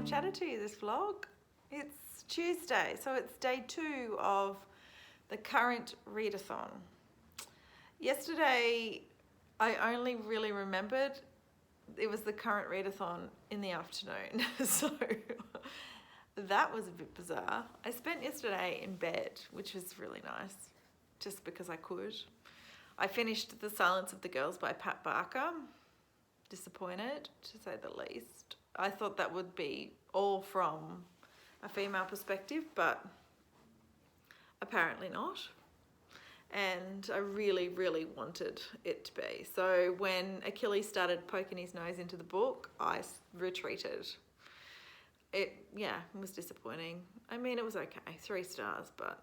Chatted to you this vlog. It's Tuesday, so it's day 2 of the current Readathon. Yesterday I only really remembered it was the current Readathon in the afternoon, so that was a bit bizarre. I spent yesterday in bed, which was really nice, just because I could. I finished The Silence of the Girls by Pat Barker. Disappointed, to say the least. I thought that would be all from a female perspective, but apparently not. And I really, really wanted it to be. So when Achilles started poking his nose into the book, I retreated. It was disappointing. I mean, it was okay, 3 stars, but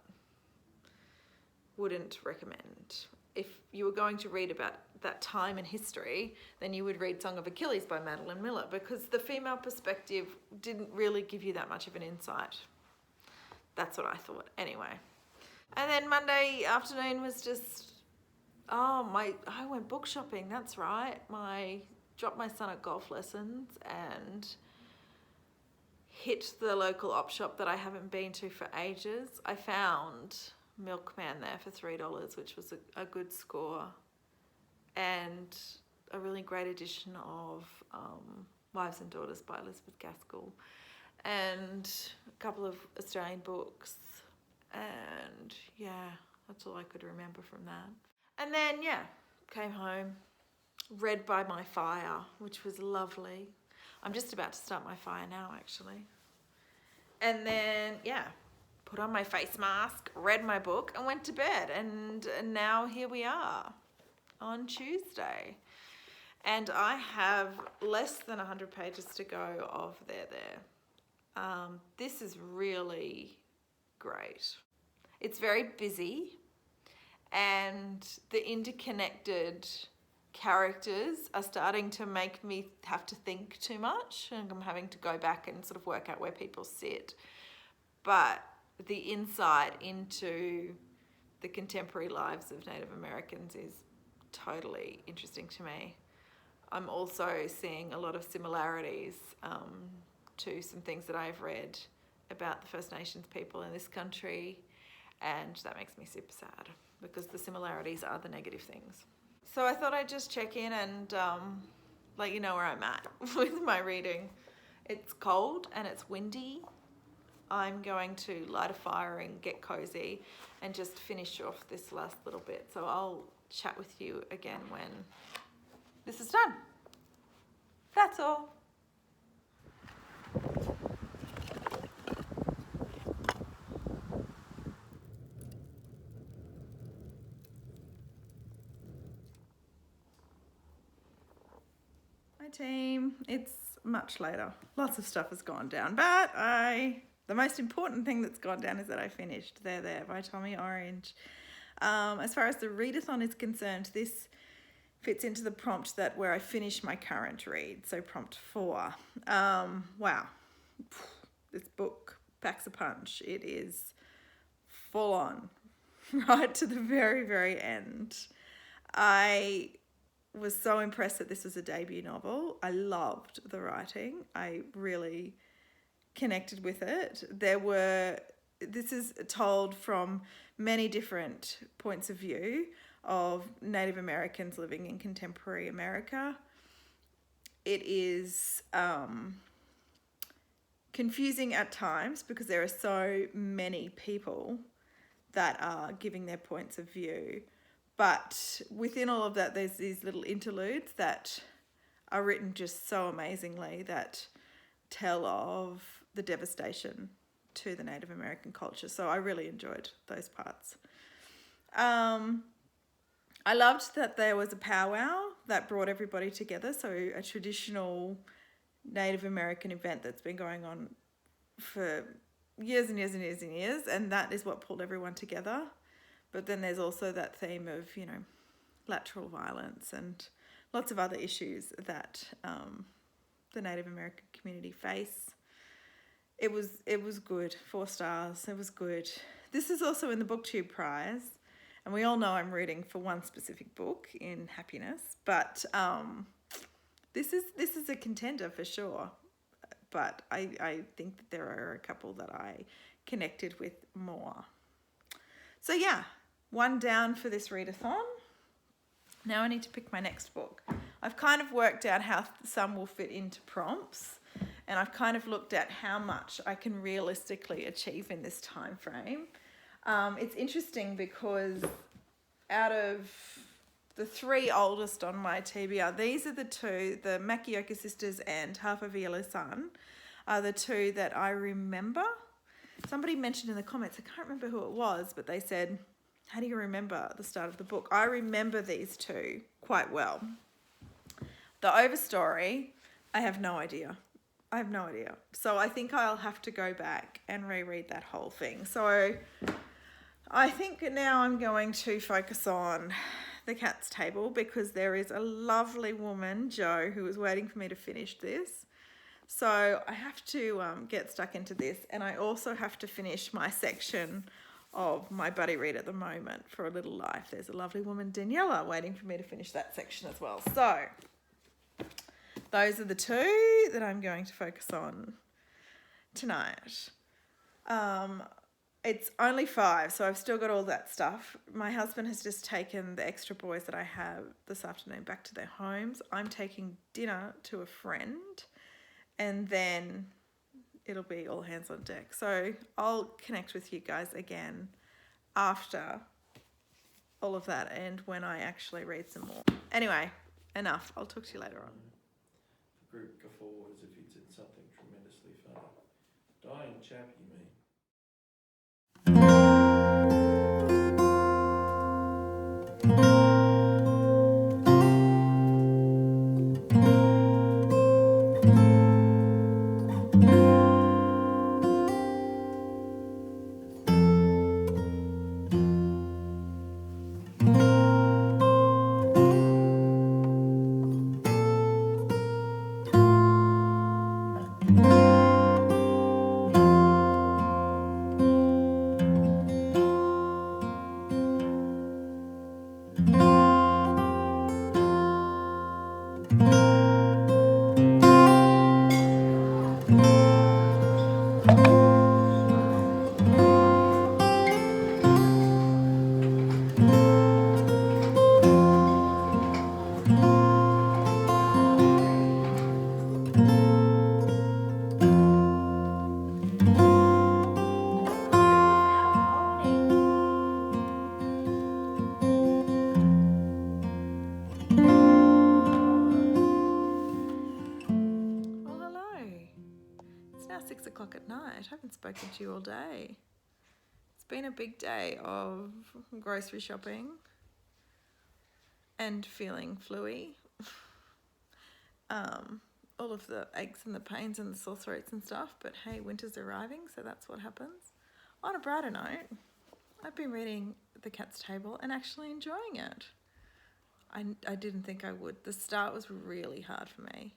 wouldn't recommend. If you were going to read about that time in history, then you would read Song of Achilles by Madeline Miller, because the female perspective didn't really give you that much of an insight. That's what I thought anyway. And then Monday afternoon was just, I went book shopping, that's right. Dropped my son at golf lessons and hit the local op shop that I haven't been to for ages. I found Milkman there for $3, which was a good score, and a really great edition of Wives and Daughters by Elizabeth Gaskell, and a couple of Australian books, and that's all I could remember from that. And then came home, read by my fire, which was lovely. I'm just about to start my fire now, actually. And then put on my face mask, read my book, and went to bed. And now here we are on Tuesday. And I have less than 100 pages to go of there. This is really great. It's very busy, and the interconnected characters are starting to make me have to think too much, and I'm having to go back and sort of work out where people sit. But the insight into the contemporary lives of Native Americans is totally interesting to me. I'm also seeing a lot of similarities to some things that I've read about the First Nations people in this country, and that makes me super sad, because the similarities are the negative things. So I thought I'd just check in and let you know where I'm at with my reading. It's cold and it's windy. I'm going to light a fire and get cozy and just finish off this last little bit. So I'll chat with you again when this is done. That's all. Hi team, it's much later. Lots of stuff has gone down, but the most important thing that's gone down is that I finished There by Tommy Orange. As far as the readathon is concerned, this fits into the prompt where I finish my current read, so prompt 4. Wow, this book packs a punch. It is full on, right to the very, very end. I was so impressed that this was a debut novel. I loved the writing. I really connected with it. This is told from many different points of view of Native Americans living in contemporary America. It is confusing at times because there are so many people that are giving their points of view. But within all of that, there's these little interludes that are written just so amazingly that tell of the devastation to the Native American culture. So I really enjoyed those parts. I loved that there was a powwow that brought everybody together. So a traditional Native American event that's been going on for years and years and years and years, and that is what pulled everyone together. But then there's also that theme of, you know, lateral violence and lots of other issues that the Native American community face. It was good. 4 stars. It was good. This is also in the BookTube Prize, and we all know I'm rooting for one specific book in Happiness, but this is a contender for sure. But I think that there are a couple that I connected with more. So yeah, 1 down for this readathon. Now I need to pick my next book. I've kind of worked out how some will fit into prompts, and I've kind of looked at how much I can realistically achieve in this time frame. It's interesting because out of the 3 oldest on my TBR, these are the 2, the Makioka sisters and Half of a Yellow Sun, are the 2 that I remember. Somebody mentioned in the comments, I can't remember who it was, but they said, how do you remember the start of the book? I remember these 2 quite well. The Overstory, I have no idea. So I think I'll have to go back and reread that whole thing. So I think now I'm going to focus on The Cat's Table, because there is a lovely woman, Jo, who is waiting for me to finish this. So I have to get stuck into this, and I also have to finish my section of my buddy read at the moment, For a Little Life. There's a lovely woman, Daniela, waiting for me to finish that section as well. So those are the 2 that I'm going to focus on tonight. It's only 5, so I've still got all that stuff. My husband has just taken the extra boys that I have this afternoon back to their homes. I'm taking dinner to a friend, and then it'll be all hands on deck. So I'll connect with you guys again after all of that and when I actually read some more. Anyway, enough. I'll talk to you later on. The group guffawed as if he'd said something tremendously funny. Dying chap, you mean? Now 6 o'clock at night. I haven't spoken to you all day. It's been a big day of grocery shopping and feeling fluey. All of the aches and the pains and the sore throats and stuff, but hey, winter's arriving, so that's what happens. On a brighter note, I've been reading The Cat's Table and actually enjoying it. I didn't think I would. The start was really hard for me.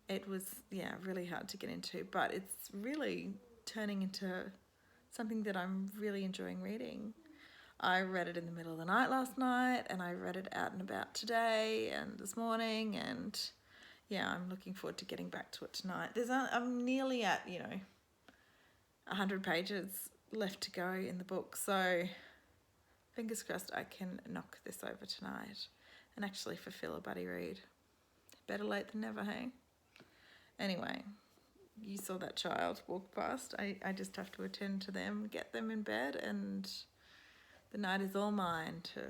It was, really hard to get into, but it's really turning into something that I'm really enjoying reading. I read it in the middle of the night last night, and I read it out and about today and this morning, and I'm looking forward to getting back to it tonight. I'm nearly at, 100 pages left to go in the book, so fingers crossed I can knock this over tonight and actually fulfill a buddy read. Better late than never, hey? Anyway, you saw that child walk past. I just have to attend to them, get them in bed, and the night is all mine to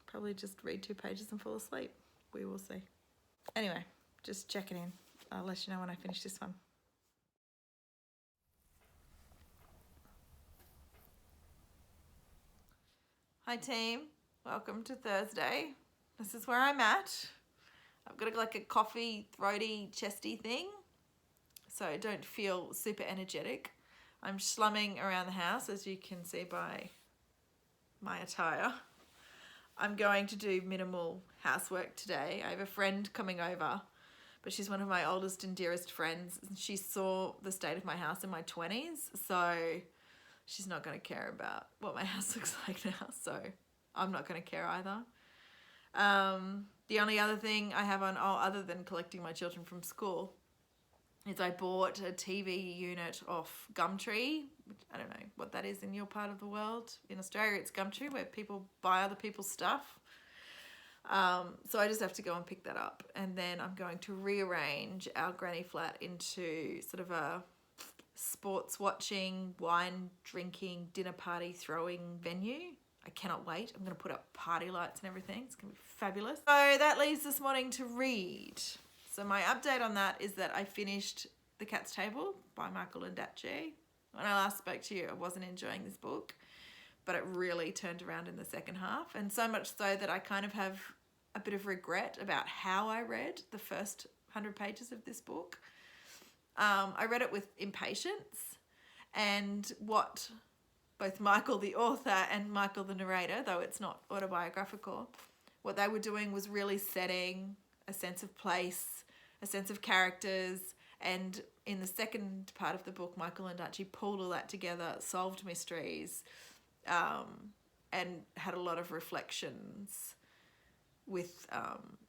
probably just read 2 pages and fall asleep. We will see. Anyway, just checking in. I'll let you know when I finish this one. Hi team, welcome to Thursday. This is where I'm at. I've got like a coffee, throaty, chesty thing, so don't feel super energetic. I'm slumming around the house, as you can see by my attire. I'm going to do minimal housework today. I have a friend coming over, but she's one of my oldest and dearest friends. She saw the state of my house in my 20s, so she's not going to care about what my house looks like now, so I'm not going to care either. The only other thing I have on, other than collecting my children from school, is I bought a TV unit off Gumtree. I don't know what that is in your part of the world. In Australia, it's Gumtree, where people buy other people's stuff. So I just have to go and pick that up. And then I'm going to rearrange our granny flat into sort of a sports watching, wine drinking, dinner party throwing venue. I cannot wait. I'm going to put up party lights and everything. It's going to be fabulous. So that leaves this morning to read. So my update on that is that I finished The Cat's Table by Michael Ondaatje. When I last spoke to you, I wasn't enjoying this book, but it really turned around in the second half. And so much so that I kind of have a bit of regret about how I read the first 100 pages of this book. I read it with impatience, and what both Michael the author and Michael the narrator, though it's not autobiographical, what they were doing was really setting a sense of place, a sense of characters, and in the second part of the book, Michael Ondaatje pulled all that together, solved mysteries, and had a lot of reflections with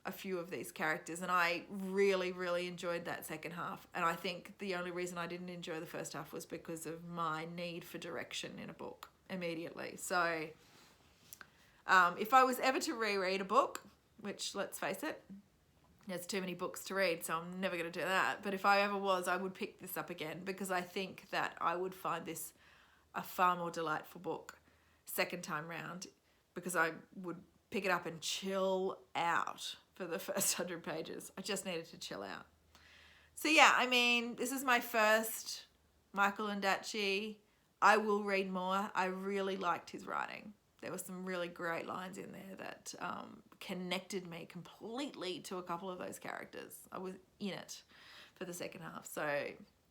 a few of these characters. And I really, really enjoyed that second half. And I think the only reason I didn't enjoy the first half was because of my need for direction in a book immediately. So if I was ever to reread a book, which, let's face it, there's too many books to read, so I'm never going to do that. But if I ever was, I would pick this up again, because I think that I would find this a far more delightful book second time round, because I would pick it up and chill out for the first 100 pages. I just needed to chill out. So yeah, I mean, this is my first Michael Ondaatje. I will read more. I really liked his writing. There were some really great lines in there that connected me completely to a couple of those characters. I was in it for the second half. So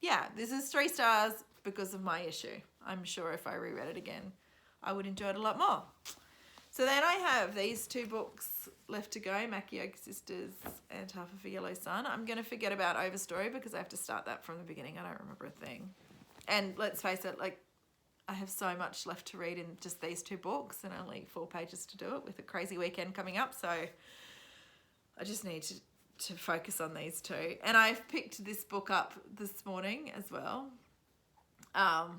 yeah, this is 3 stars because of my issue. I'm sure if I reread it again, I would enjoy it a lot more. So then I have these 2 books left to go, Makioke Sisters and Half of a Yellow Sun. I'm going to forget about Overstory because I have to start that from the beginning. I don't remember a thing. And let's face it, like, I have so much left to read in just these 2 books and only 4 pages to do it, with a crazy weekend coming up. So I just need to focus on these 2. And I've picked this book up this morning as well. I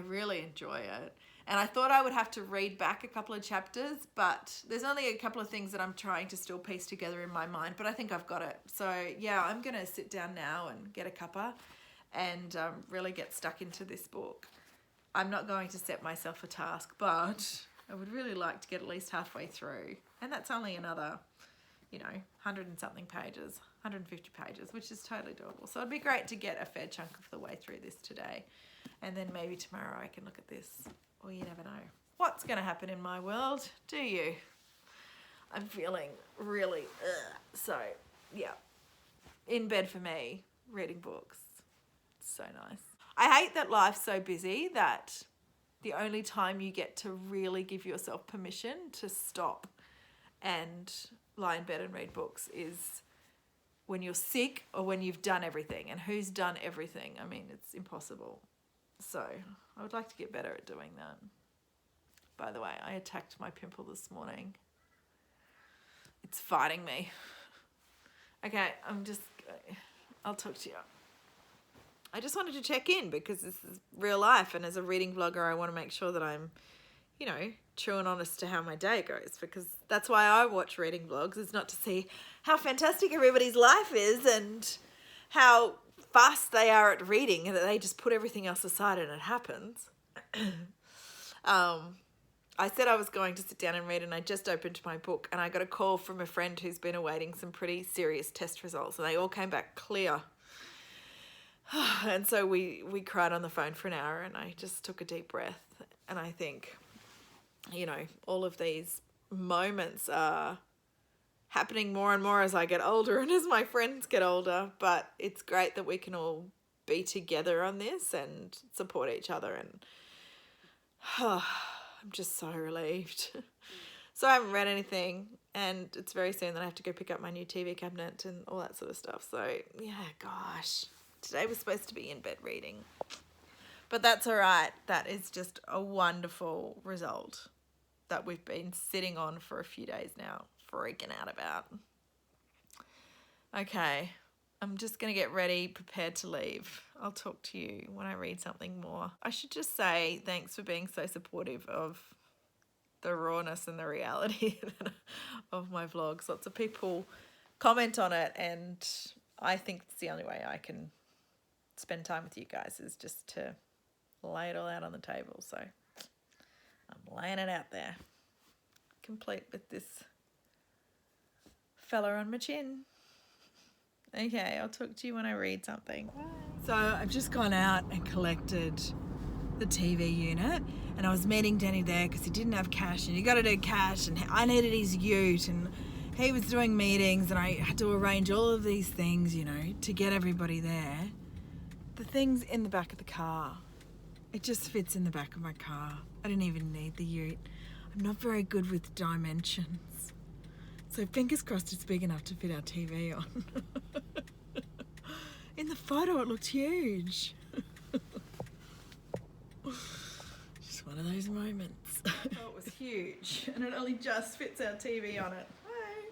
really enjoy it. And I thought I would have to read back a couple of chapters, but there's only a couple of things that I'm trying to still piece together in my mind, but I think I've got it. So yeah, I'm going to sit down now and get a cuppa and really get stuck into this book. I'm not going to set myself a task, but I would really like to get at least halfway through. And that's only another, 100 and something pages, 150 pages, which is totally doable. So it'd be great to get a fair chunk of the way through this today. And then maybe tomorrow I can look at this. Or you never know what's going to happen in my world, do you? I'm feeling really so yeah, in bed for me, reading books. It's so nice. I hate that life's so busy that the only time you get to really give yourself permission to stop and lie in bed and read books is when you're sick or when you've done everything. And who's done everything? I mean, it's impossible. So I would like to get better at doing that. By the way, I attacked my pimple this morning. It's fighting me. Okay, I'll talk to you. I just wanted to check in because this is real life, and as a reading vlogger, I want to make sure that I'm, true and honest to how my day goes, because that's why I watch reading vlogs, is not to see how fantastic everybody's life is and how fast they are at reading and that they just put everything else aside and it happens. I said I was going to sit down and read, and I just opened my book and I got a call from a friend who's been awaiting some pretty serious test results, and they all came back clear. And so we cried on the phone for an hour, and I just took a deep breath. And I think, all of these moments are happening more and more as I get older and as my friends get older, but it's great that we can all be together on this and support each other, and I'm just so relieved. So I haven't read anything, and it's very soon that I have to go pick up my new TV cabinet and all that sort of stuff. So yeah, gosh, today was supposed to be in bed reading, but that's all right. That is just a wonderful result that we've been sitting on for a few days now, freaking out about. Okay, I'm just going to get ready, prepared to leave. I'll talk to you when I read something more. I should just say thanks for being so supportive of the rawness and the reality of my vlogs. Lots of people comment on it, and I think it's the only way I can spend time with you guys is just to lay it all out on the table. So I'm laying it out there, complete with this fella on my chin. Okay, I'll talk to you when I read something. Bye. So I've just gone out and collected the TV unit, and I was meeting Danny there because he didn't have cash, and you got to do cash, and I needed his ute, and he was doing meetings, and I had to arrange all of these things, you know, to get everybody there. The thing's in the back of the car. It just fits in the back of my car. I didn't even need the ute. I'm not very good with dimensions. So fingers crossed it's big enough to fit our TV on. In the photo it looked huge. Just one of those moments. Oh, it was huge, and it only just fits our TV on it. Hi.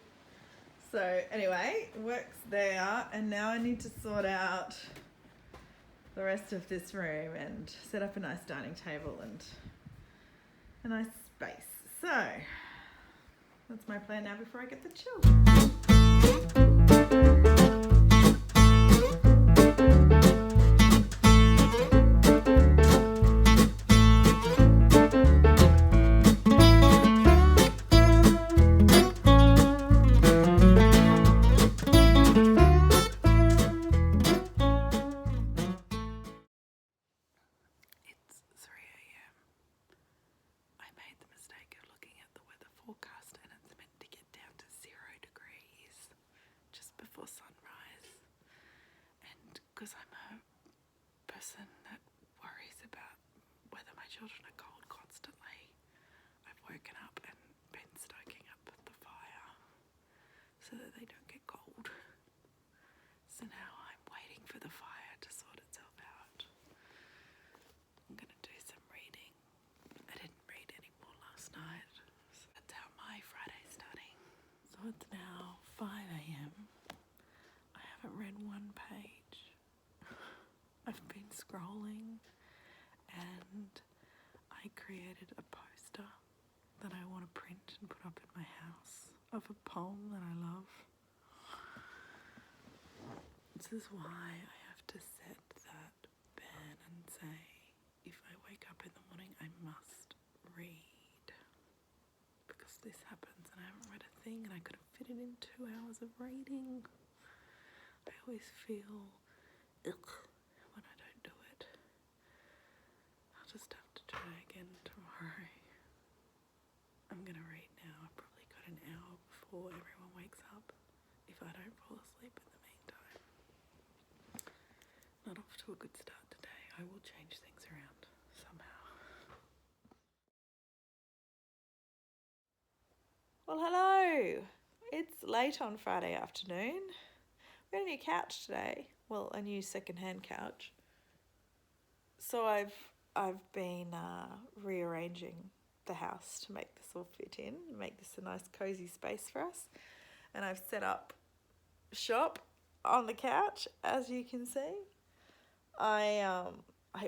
So anyway, works there, and now I need to sort out the rest of this room and set up a nice dining table and a nice space. So that's my plan now before I get the chill. Because I'm a person that worries about whether my children are cold constantly, I've woken up and been stoking up the fire so that they don't get cold. So now I'm waiting for the fire to sort itself out. I'm going to do some reading. I didn't read any more last night, so that's how my Friday's starting. So it's now 5 a.m. I haven't read one page. I've been scrolling, and I created a poster that I want to print and put up in my house of a poem that I love. This is why I have to set that bed and say, if I wake up in the morning, I must read. Because this happens and I haven't read a thing, and I could have fit it in 2 hours of reading. I always feel ick when I don't do it. I'll just have to try again tomorrow. I'm gonna read now. I've probably got an hour before everyone wakes up, if I don't fall asleep in the meantime. Not off to a good start today. I will change things around somehow. Well, hello. It's late on Friday afternoon. We got a new couch today. Well, a new second-hand couch. So I've been rearranging the house to make this all fit in, make this a nice cozy space for us. And I've set up shop on the couch, as you can see. I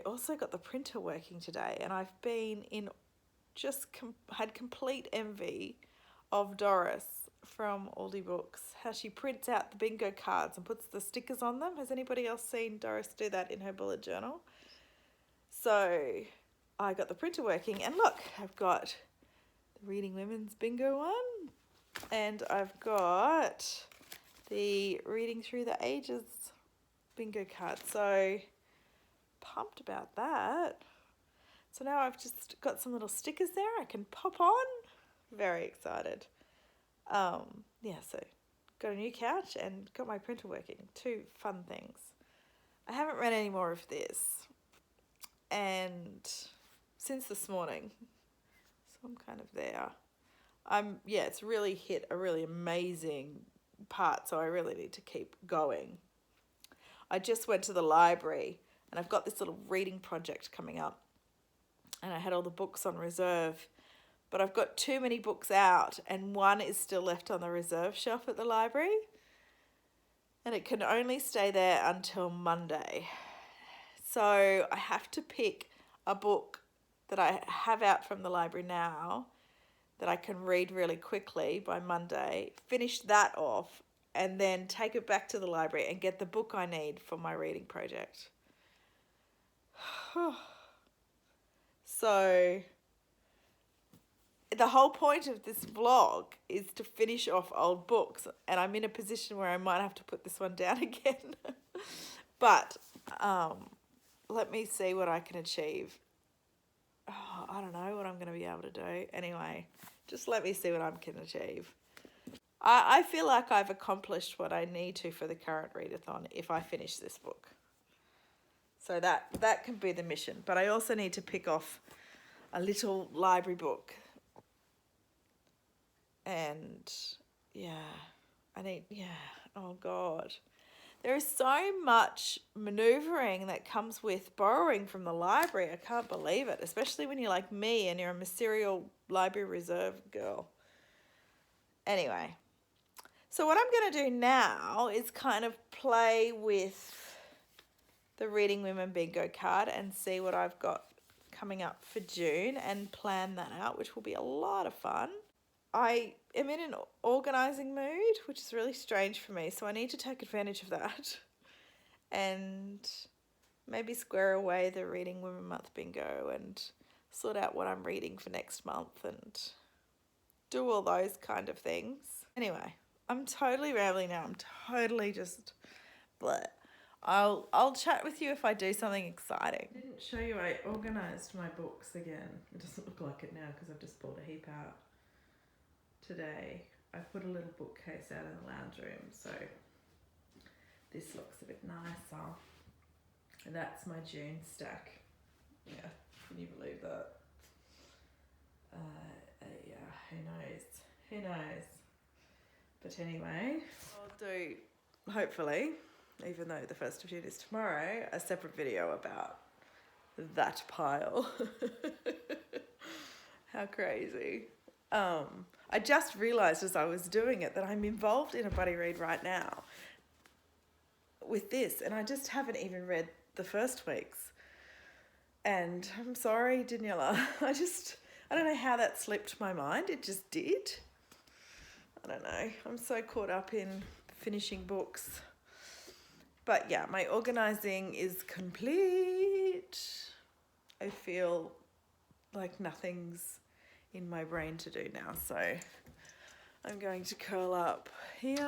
also got the printer working today, and I've been in had complete envy of Doris from Aldi Books, how she prints out the bingo cards and puts the stickers on them. Has anybody else seen Doris do that in her bullet journal? So I got the printer working, and look, I've got the Reading Women's bingo one, and I've got the Reading Through the Ages bingo card. So pumped about that. So now I've just got some little stickers there I can pop on. Very excited. So got a new couch and got my printer working. 2 fun things. I haven't read any more of this, and since this morning, so I'm kind of there. It's really hit a really amazing part, so I really need to keep going. I just went to the library and I've got this little reading project coming up, and I had all the books on reserve, but I've got too many books out and one is still left on the reserve shelf at the library, and it can only stay there until Monday. So I have to pick a book that I have out from the library now that I can read really quickly by Monday, finish that off, and then take it back to the library and get the book I need for my reading project. So the whole point of this vlog is to finish off old books, and I'm in a position where I might have to put this one down again. But let me see what I can achieve. Oh, I don't know what I'm going to be able to do. Anyway, just let me see what I can achieve. I feel like I've accomplished what I need to for the current readathon if I finish this book. So that can be the mission. But I also need to pick off a little library book. And oh God. There is so much manoeuvring that comes with borrowing from the library. I can't believe it, especially when you're like me and you're a serial library reserve girl. Anyway, so what I'm going to do now is kind of play with the Reading Women Bingo card and see what I've got coming up for June and plan that out, which will be a lot of fun. I am in an organising mood, which is really strange for me, so I need to take advantage of that and maybe square away the Reading Women Month bingo and sort out what I'm reading for next month and do all those kind of things. Anyway, I'm totally rambling now. I'm totally just bleh. I'll chat with you if I do something exciting. I didn't show you I organised my books again. It doesn't look like it now because I've just pulled a heap out. Today I put a little bookcase out in the lounge room, so this looks a bit nicer. And that's my June stack. Yeah, can you believe that? Who knows? But anyway, I'll do, hopefully, even though the 1st of June is tomorrow, a separate video about that pile. How crazy. I just realised as I was doing it that I'm involved in a buddy read right now with this, and I just haven't even read the first week's. And I'm sorry, Daniela. I don't know how that slipped my mind. It just did. I don't know. I'm so caught up in finishing books. But yeah, my organising is complete. I feel like nothing's in my brain to do now, so I'm going to curl up here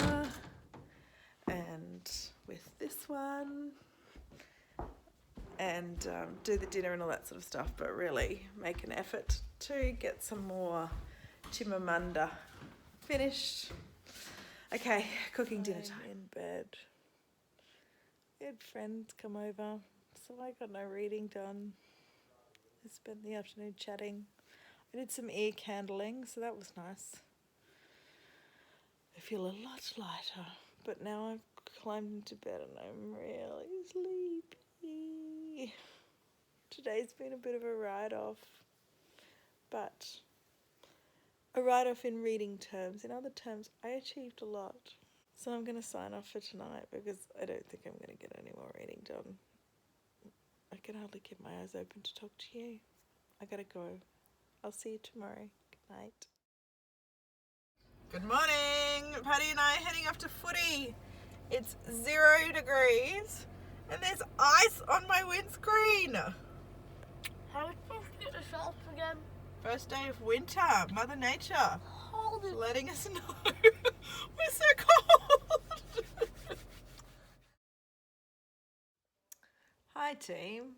and with this one and do the dinner and all that sort of stuff, but really make an effort to get some more Chimamanda finished. Okay, cooking dinner time. In bed. We had friends come over, so I got no reading done. I spent the afternoon chatting. I did some ear candling, so that was nice. I feel a lot lighter, but now I've climbed into bed and I'm really sleepy. Today's been a bit of a write-off, but a write-off in reading terms. In other terms, I achieved a lot. So I'm going to sign off for tonight because I don't think I'm going to get any more reading done. I can hardly keep my eyes open to talk to you. I gotta go. I'll see you tomorrow. Good night. Good morning. Paddy and I are heading off to footy. It's 0 degrees and there's ice on my windscreen. How are we supposed to get the shelf again? First day of winter. Mother Nature Hold it. letting us know. We're so cold. Hi team.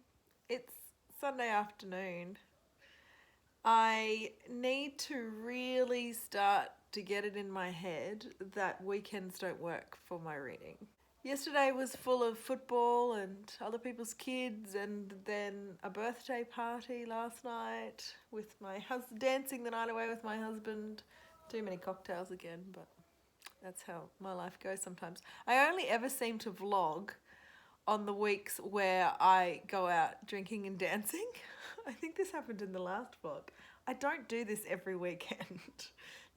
It's Sunday afternoon. I need to really start to get it in my head that weekends don't work for my reading. yesterday was full of football and other people's kids, and then a birthday party last night with my husband, dancing the night away with my husband. Too many cocktails again, but that's how my life goes sometimes. I only ever seem to vlog on the weeks where I go out drinking and dancing. I think this happened in the last vlog. I don't do this every weekend.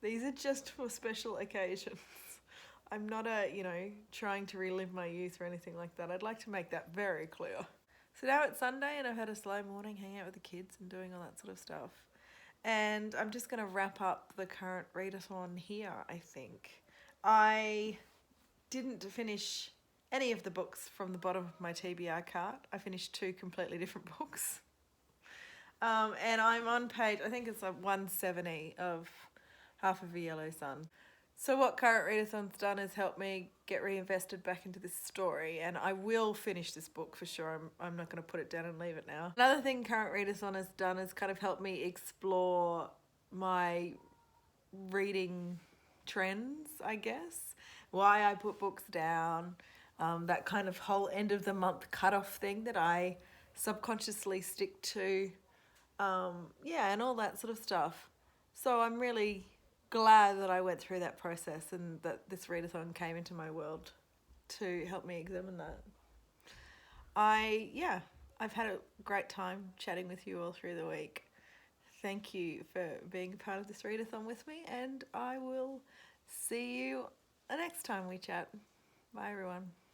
These are just for special occasions. I'm not trying to relive my youth or anything like that. I'd like to make that very clear. So now it's Sunday and I've had a slow morning hanging out with the kids and doing all that sort of stuff. And I'm just going to wrap up the current readathon here, I think. I didn't finish any of the books from the bottom of my TBR cart. I finished 2 completely different books. And I'm on page, I think it's like 170 of Half of a Yellow Sun. So what Current Readathon's done is help me get reinvested back into this story, and I will finish this book for sure. I'm not going to put it down and leave it now. Another thing Current Readathon has done is kind of help me explore my reading trends, I guess. Why I put books down, that kind of whole end of the month cutoff thing that I subconsciously stick to, and all that sort of stuff. So I'm really glad that I went through that process and that this readathon came into my world to help me examine that. I've had a great time chatting with you all through the week. Thank you for being a part of this readathon with me, and I will see you the next time we chat. Bye everyone.